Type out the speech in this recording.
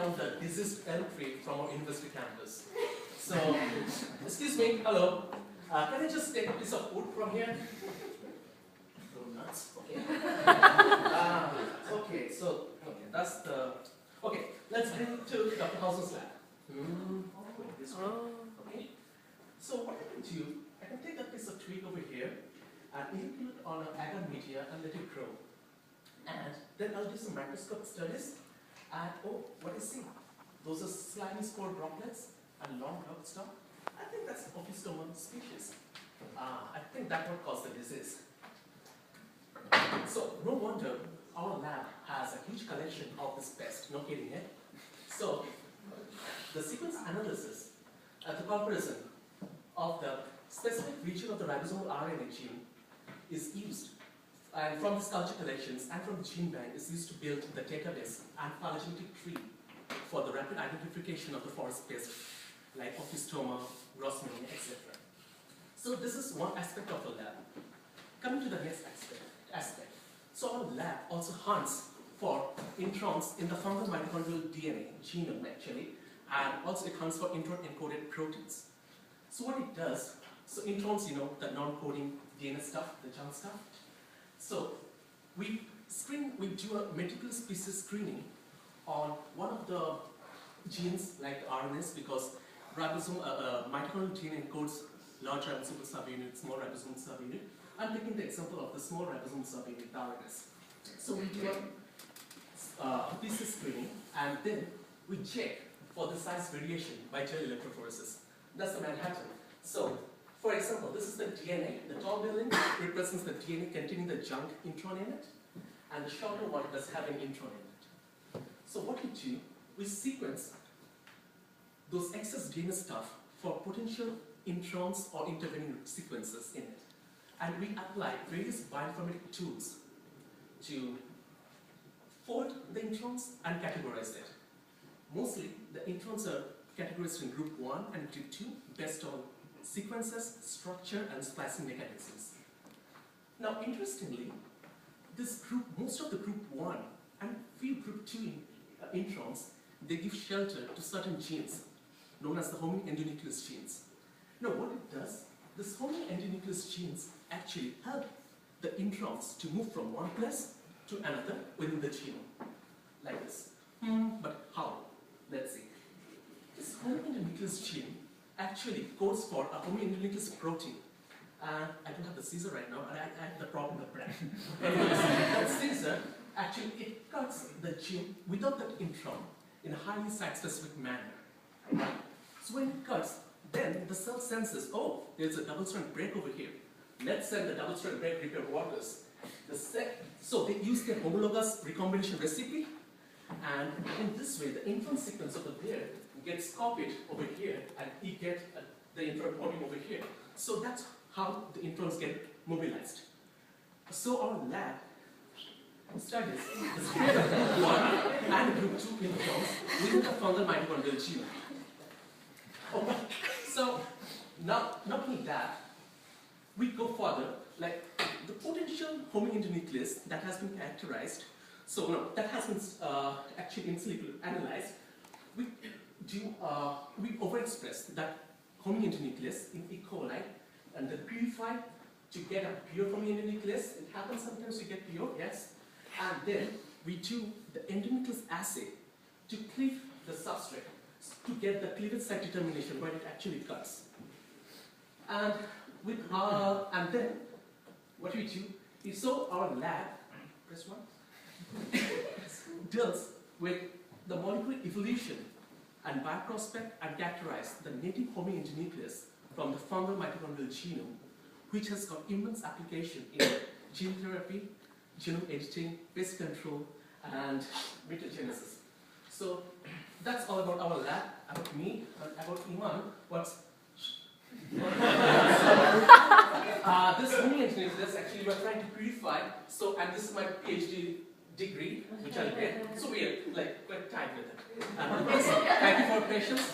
down the diseased elm tree from our university campus. So, excuse me, hello. Can I just take a piece of wood from here? Oh, nuts. Okay. Okay, that's the. Okay, let's bring it to Dr. Hauser's lab. This way. Okay. So what I can do, I can take that piece of twig over here and include it on an agar media and let it grow. And then I'll do some microscope studies. And oh, what do you see? Those are slimy spore droplets and long rootstock. I think that's Ophistoma species. I think that would cause the disease. So no wonder our lab has a huge collection of this pest, no kidding, eh? So the sequence analysis, the comparison of the specific region of the ribosomal RNA gene is used, and from these culture collections and from the gene bank is used to build the database and phylogenetic tree for the rapid identification of the forest pest like Ophistoma, Grossmania, etc. So this is one aspect of the lab. Coming to the next aspect. So our lab also hunts for introns in the fungal mitochondrial DNA genome actually, and also it hunts for intron-encoded proteins. So what it does, so introns, you know, the non-coding DNA stuff, the junk stuff. So we do a meticulous species screening on one of the genes like RNS, because mitochondrial DNA encodes large ribosomal subunit, small ribosomal subunit. I'm taking the example of the small ribosomal subunit, the RNS. So we do a species screening, and then we check for the size variation by gel electrophoresis. That's the Manhattan. So, for example, this is the DNA. The tall building represents the DNA containing the junk intron in it, and the shorter one does have an intron in it. So what we do, we sequence those excess DNA stuff for potential introns or intervening sequences in it. And we apply various bioinformatic tools to fold the introns and categorize it. Mostly, the introns are categorized in group 1 and group 2 based on sequences, structure, and splicing mechanisms. Now, interestingly, most of the group 1 and few group 2 introns, they give shelter to certain genes known as the homing endonuclease genes. Now, what it does, this homing endonuclease genes actually help the introns to move from one place to another within the genome, like this. But how? Let's see. This homing endonuclease gene actually codes for a homing endonuclease protein. And I don't have the Caesar right now, and I have the problem with breath. That Caesar, actually, it cuts the gene without that intron in a highly site-specific manner. So when it cuts, then the cell senses, oh, there's a double-strand break over here. Let's send the double-strand break repair workers. So they use their homologous recombination recipe, and in this way, the intron sequence over there gets copied over here, and you get the intron coding over here. So that's how the introns get mobilized. So our lab studies the spread of group 1 and group 2 introns within the fungal mitochondrial genome. Okay. So now, not only that, we go further, like the potential homing endonuclease that has been characterized, so no, that has been actually in silico analyzed, we overexpress that homing endonuclease in E. coli and then purify to get a pure homing endonuclease. It happens sometimes we get pure, yes, and then we do the endonuclease assay to cleave the substrate to get the cleavage site determination where it actually cuts. And then what we do is, so our lab, press 1, deals with the molecular evolution and bioprospect and characterize the native homing endonuclease from the fungal mitochondrial genome, which has got immense application in gene therapy, genome editing, pest control, and mutagenesis. So that's all about our lab, about me, and about Iman. This homing endonuclease actually we're trying to purify. So, and this is my PhD degree, which I'll get. So we're like quite tight with it. Thank you for your patience.